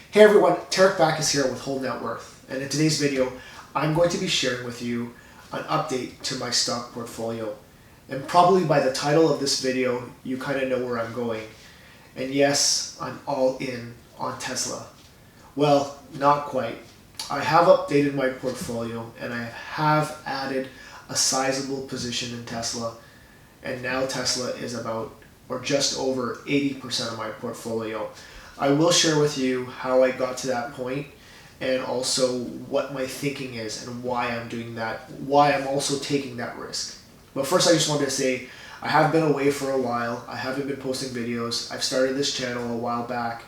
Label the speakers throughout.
Speaker 1: Hey everyone, Tarek Backus here with Whole Net Worth, and in today's video I'm going to be sharing with you an update to my stock portfolio. And probably by the title of this video you kind of know where I'm going. And yes, I'm all in on Tesla. Well, not quite. I have updated my portfolio and I have added a sizable position in Tesla, and now Tesla is about or just over 80% of my portfolio. I will share with you how I got to that point and also what my thinking is and why I'm doing that, why I'm also taking that risk. But first I just wanted to say I have been away for a while. I haven't been posting videos. I've started this channel a while back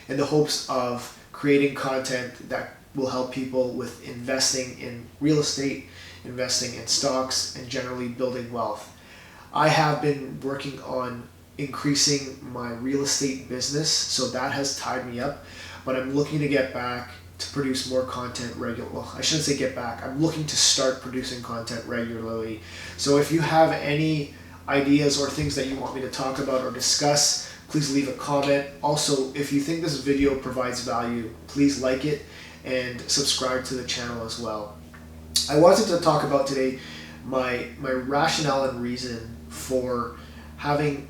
Speaker 1: in the hopes of creating content that will help people with investing in real estate, investing in stocks, and generally building wealth. I have been working on increasing my real estate business, so that has tied me up, but I'm looking to get back to produce more content regularly. Well, I shouldn't say get back. I'm looking to start producing content regularly. So if you have any ideas or things that you want me to talk about or discuss, please leave a comment. Also, if you think this video provides value, please like it and subscribe to the channel as well. I wanted to talk about today my rationale and reason for having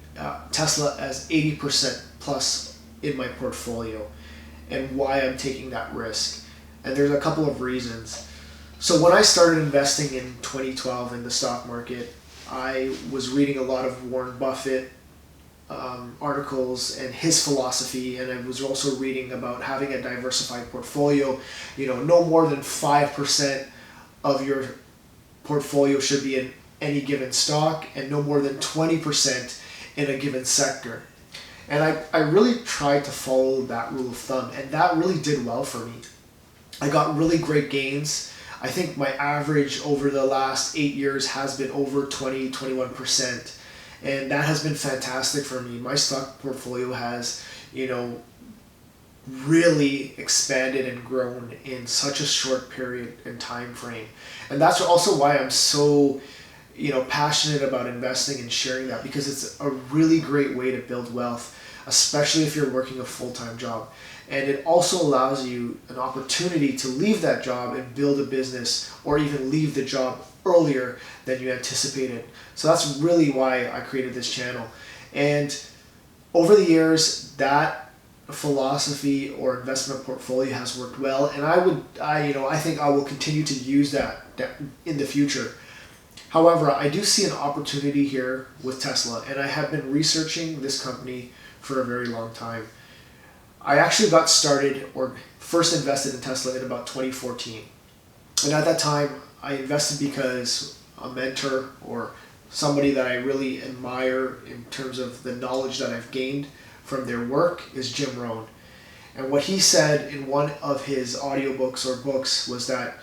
Speaker 1: Tesla as 80% plus in my portfolio and why I'm taking that risk. And there's a couple of reasons. So when I started investing in 2012 in the stock market, I was reading a lot of Warren Buffett articles and his philosophy, and I was also reading about having a diversified portfolio. No more than 5% of your portfolio should be in any given stock and no more than 20% in a given sector. And I really tried to follow that rule of thumb, and that really did well for me. I got really great gains. I think my average over the last 8 years has been over 20-21%, and that has been fantastic for me. My stock portfolio has really expanded and grown in such a short period and time frame. And that's also why I'm so passionate about investing and sharing that, because it's a really great way to build wealth, especially if you're working a full-time job. And it also allows you an opportunity to leave that job and build a business, or even leave the job earlier than you anticipated. So that's really why I created this channel. And over the years, that philosophy or investment portfolio has worked well, and I think I will continue to use that in the future. However, I do see an opportunity here with Tesla, and I have been researching this company for a very long time. I actually got started or first invested in Tesla in about 2014. And at that time, I invested because a mentor or somebody that I really admire in terms of the knowledge that I've gained from their work is Jim Rohn. And what he said in one of his audiobooks or books was that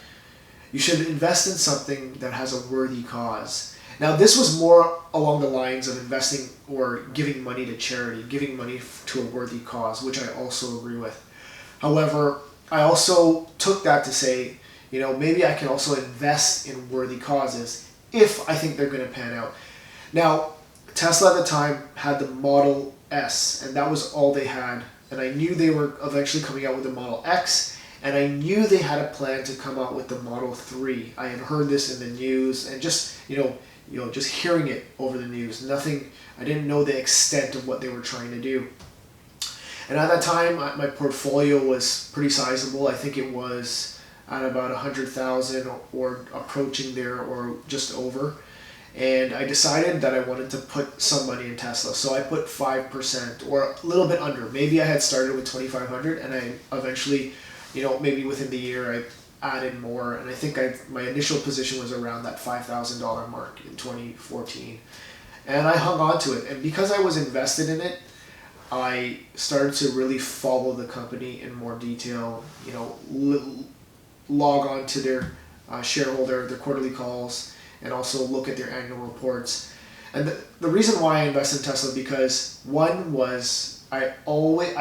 Speaker 1: you should invest in something that has a worthy cause. Now, this was more along the lines of investing or giving money to charity, giving money to a worthy cause, which I also agree with. However, I also took that to say, maybe I can also invest in worthy causes if I think they're going to pan out. Now, Tesla at the time had the Model S, and that was all they had. And I knew they were eventually coming out with the Model X, and I knew they had a plan to come out with the Model 3. I had heard this in the news, and just hearing it over the news. Nothing, I didn't know the extent of what they were trying to do. And at that time, my portfolio was pretty sizable. I think it was at about 100,000 or approaching there or just over. And I decided that I wanted to put some money in Tesla. So I put 5% or a little bit under. Maybe I had started with 2,500, and I eventually, maybe within the year I added more, and I think my initial position was around that $5,000 mark in 2014, and I hung on to it. And because I was invested in it, I started to really follow the company in more detail. Log on to their their quarterly calls, and also look at their annual reports. And the reason why I invested in Tesla, because one was I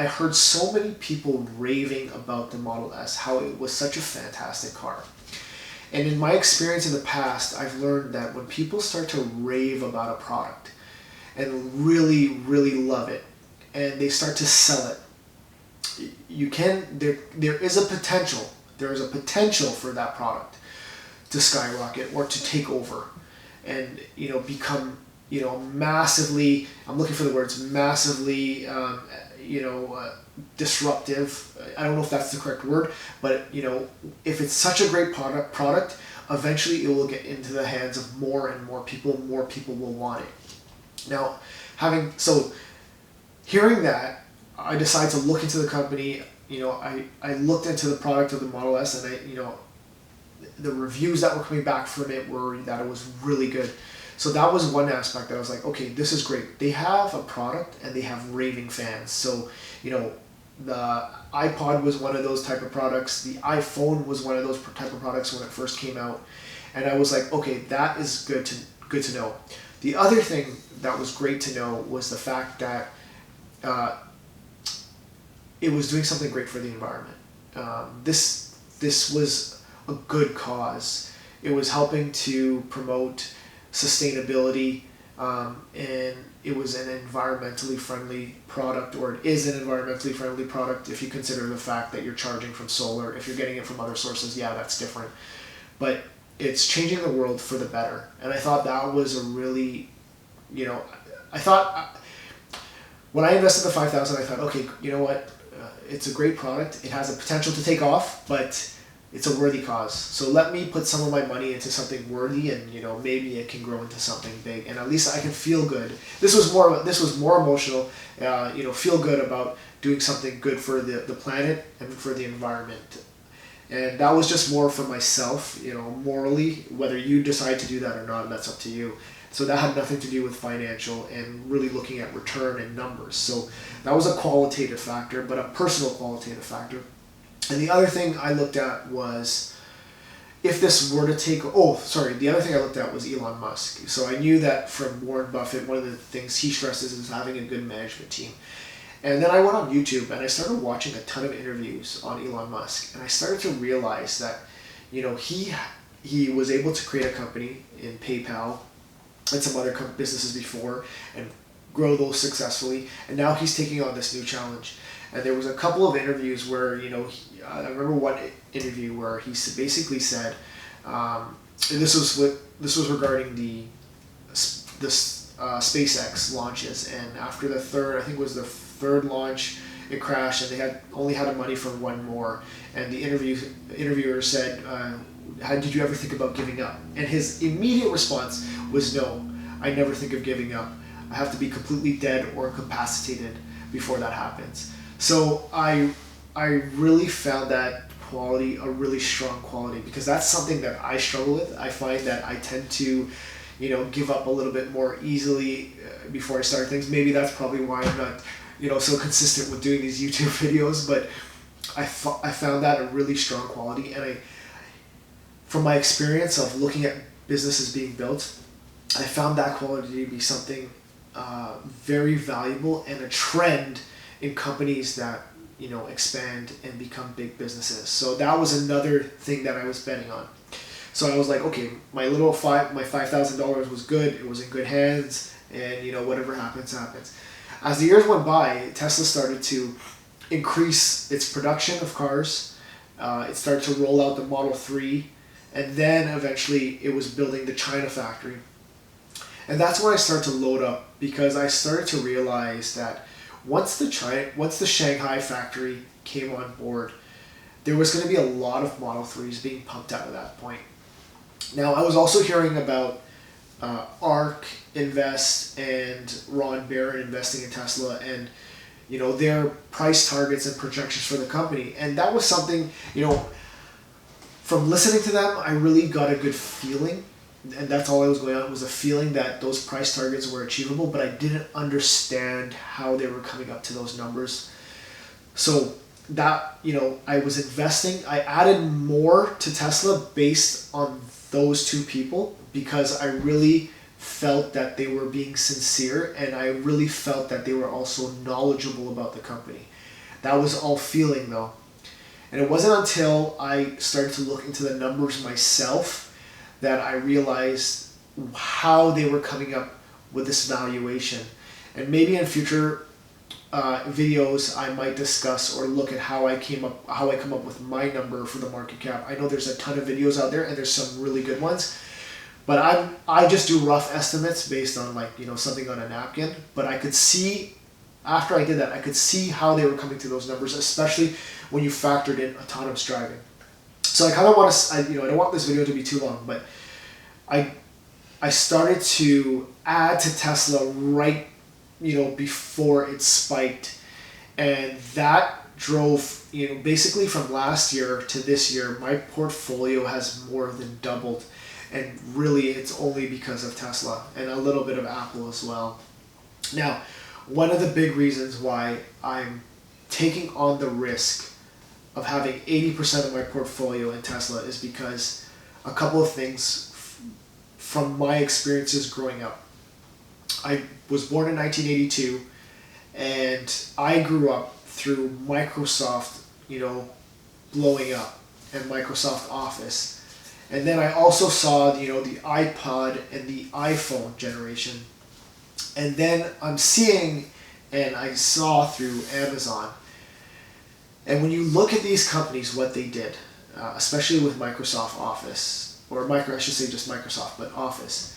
Speaker 1: heard so many people raving about the Model S, how it was such a fantastic car. And in my experience in the past, I've learned that when people start to rave about a product and really, really love it, and they start to sell it, there is a potential. There is a potential for that product to skyrocket or to take over, and become massively. I'm looking for the words massively. Disruptive. I don't know if that's the correct word, but if it's such a great product, eventually it will get into the hands of more and more people. More people will want it. Now, hearing that, I decided to look into the company. I looked into the product of the Model S, and the reviews that were coming back from it were that it was really good. So that was one aspect that I was like, okay, this is great. They have a product and they have raving fans. So, the iPod was one of those type of products. The iPhone was one of those type of products when it first came out. And I was like, okay, that is good to know. The other thing that was great to know was the fact that it was doing something great for the environment. This was a good cause. It was helping to promote sustainability, and it was an environmentally friendly product, or it is an environmentally friendly product if you consider the fact that you're charging from solar. If you're getting it from other sources, yeah, that's different. But it's changing the world for the better. And I thought that was a really, when I invested the $5,000, I thought, okay, you know what? It's a great product. It has a potential to take off, but it's a worthy cause. So let me put some of my money into something worthy, and maybe it can grow into something big, and at least I can feel good. This was more emotional. Feel good about doing something good for the planet and for the environment. And that was just more for myself, morally. Whether you decide to do that or not, that's up to you. So that had nothing to do with financial and really looking at return and numbers. So that was a qualitative factor, but a personal qualitative factor. And the other thing I looked at was if this were to the other thing I looked at was Elon Musk. So I knew that from Warren Buffett, one of the things he stresses is having a good management team. And then I went on YouTube and I started watching a ton of interviews on Elon Musk, and I started to realize that, he was able to create a company in PayPal and some other businesses before and grow those successfully, and now he's taking on this new challenge. And there was a couple of interviews where, I remember one interview where he basically said, and this was regarding the SpaceX launches, and after the third launch, it crashed, and they only had money for one more. And the interviewer said, did you ever think about giving up? And his immediate response was, no, I never think of giving up. I have to be completely dead or incapacitated before that happens. So I really found that quality a really strong quality, because that's something that I struggle with. I find that I tend to, give up a little bit more easily before I start things. Maybe that's probably why I'm not, so consistent with doing these YouTube videos. But I found that a really strong quality, and from my experience of looking at businesses being built, I found that quality to be something very valuable and a trend in companies that expand and become big businesses. So that was another thing that I was betting on. So I was like, okay, my $5,000 was good. It was in good hands, and whatever happens. As the years went by, Tesla started to increase its production of cars. It started to roll out the Model 3, and then eventually it was building the China factory. And that's when I started to load up, because I started to realize that once the Shanghai factory came on board, there was going to be a lot of Model 3s being pumped out at that point. Now, I was also hearing about ARK Invest and Ron Barron investing in Tesla, and their price targets and projections for the company. And that was something, from listening to them, I really got a good feeling. And that's all I was going on, was a feeling that those price targets were achievable, but I didn't understand how they were coming up to those numbers. So that, I was investing, I added more to Tesla based on those two people, because I really felt that they were being sincere, and I really felt that they were also knowledgeable about the company. That was all feeling though. And it wasn't until I started to look into the numbers myself that I realized how they were coming up with this valuation. And maybe in future videos I might discuss or look at how I come up with my number for the market cap. I know there's a ton of videos out there and there's some really good ones, but I just do rough estimates based on something on a napkin. But I could see after I did that, I could see how they were coming to those numbers, especially when you factored in autonomous driving. So I kind of want to, I don't want this video to be too long, but I started to add to Tesla right, before it spiked, and that drove, basically from last year to this year, my portfolio has more than doubled, and really it's only because of Tesla and a little bit of Apple as well. Now, one of the big reasons why I'm taking on the risk of having 80% of my portfolio in Tesla is because a couple of things from my experiences growing up. I was born in 1982, and I grew up through Microsoft, blowing up, and Microsoft Office. And then I also saw, the iPod and the iPhone generation. And then I'm seeing, and I saw through Amazon. And when you look at these companies, what they did, especially with Microsoft Office, I should say just Microsoft, but Office,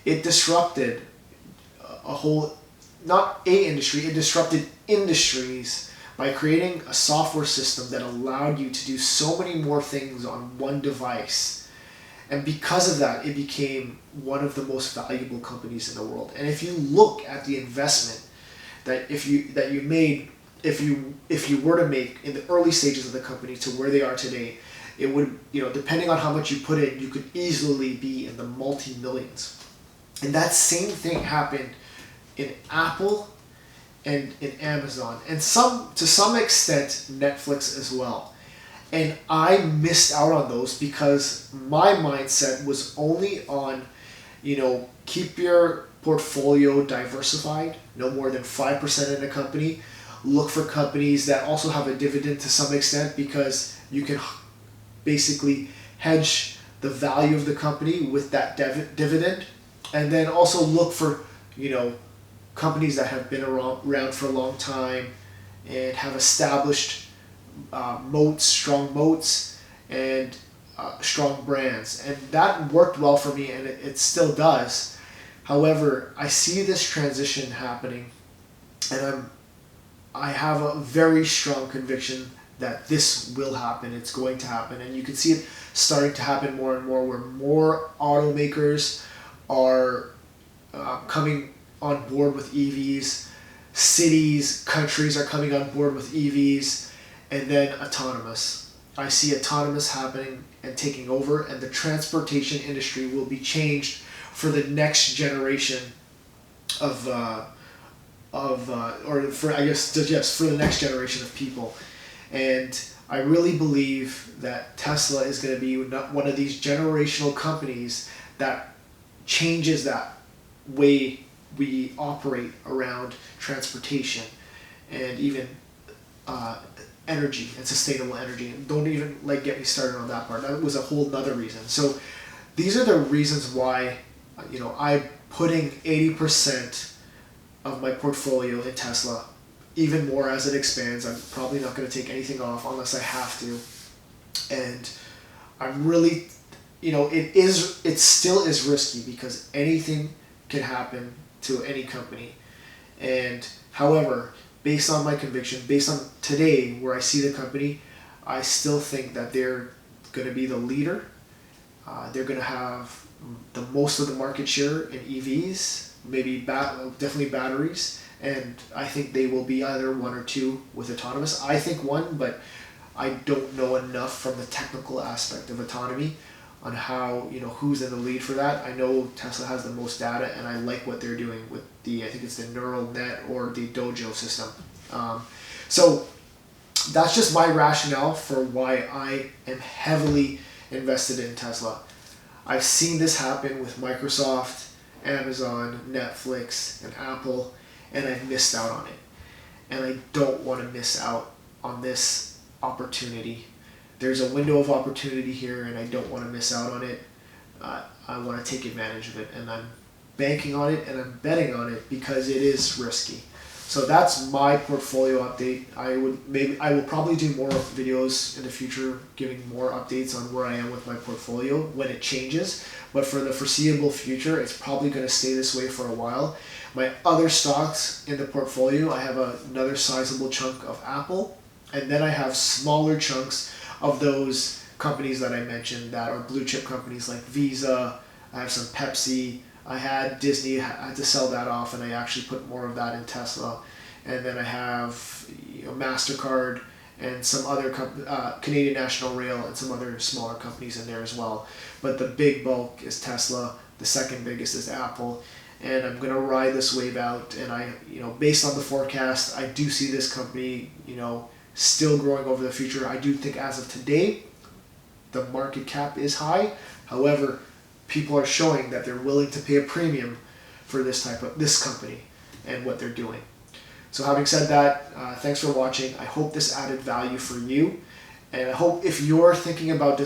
Speaker 1: it disrupted a whole, not a industry, it disrupted industries by creating a software system that allowed you to do so many more things on one device. And because of that, it became one of the most valuable companies in the world. And if you look at the investment that you made, if you were to make in the early stages of the company to where they are today, it would, depending on how much you put in, you could easily be in the multi-millions. And that same thing happened in Apple and in Amazon, and to some extent Netflix as well. And I missed out on those because my mindset was only on, keep your portfolio diversified, no more than 5% in a company. Look for companies that also have a dividend to some extent, because you can basically hedge the value of the company with that dividend. And then also look for, companies that have been around for a long time and have established strong moats, and strong brands. And that worked well for me, and it still does. However, I see this transition happening, and I have a very strong conviction that this will happen. It's going to happen, and you can see it starting to happen more and more, where more automakers are coming on board with EVs. Cities, countries are coming on board with EVs, and then autonomous. I see autonomous happening and taking over, and the transportation industry will be changed for the next generation for the next generation of people. And I really believe that Tesla is going to be one of these generational companies that changes that way we operate around transportation, and even energy and sustainable energy. And don't even get me started on that part. That was a whole nother reason. So these are the reasons why I'm putting 80% of my portfolio in Tesla. Even more as it expands. I'm probably not going to take anything off unless I have to. And I'm really, it still is risky, because anything can happen to any company. And however, based on my conviction, based on today where I see the company, I still think that they're going to be the leader. They're going to have the most of the market share in EVs, maybe definitely batteries. And I think they will be either one or two with autonomous. I think one, but I don't know enough from the technical aspect of autonomy on how, who's in the lead for that. I know Tesla has the most data, and I like what they're doing with I think it's the neural net or the Dojo system. So that's just my rationale for why I am heavily invested in Tesla. I've seen this happen with Microsoft, Amazon, Netflix, and Apple, and I've missed out on it. And I don't want to miss out on this opportunity. There's a window of opportunity here, and I don't want to miss out on it. I want to take advantage of it, and I'm banking on it, and I'm betting on it because it is risky. So that's my portfolio update. I will probably do more videos in the future giving more updates on where I am with my portfolio when it changes. But for the foreseeable future, it's probably going to stay this way for a while. My other stocks in the portfolio, I have another sizable chunk of Apple, and then I have smaller chunks of those companies that I mentioned that are blue chip companies like Visa. I have some Pepsi. I had Disney, I had to sell that off, and I actually put more of that in Tesla. And then I have MasterCard and some other Canadian National Rail and some other smaller companies in there as well. But the big bulk is Tesla. The second biggest is Apple. And I'm going to ride this wave out. And based on the forecast, I do see this company, still growing over the future. I do think as of today, the market cap is high. However, people are showing that they're willing to pay a premium for this company and what they're doing. So having said that, thanks for watching. I hope this added value for you. And I hope if you're thinking about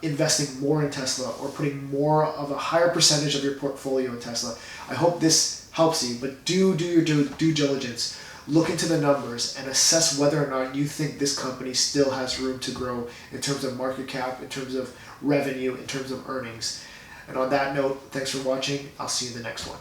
Speaker 1: investing more in Tesla or putting more of a higher percentage of your portfolio in Tesla, I hope this helps you. But do your due diligence. Look into the numbers and assess whether or not you think this company still has room to grow in terms of market cap, in terms of revenue, in terms of earnings. And on that note, thanks for watching. I'll see you in the next one.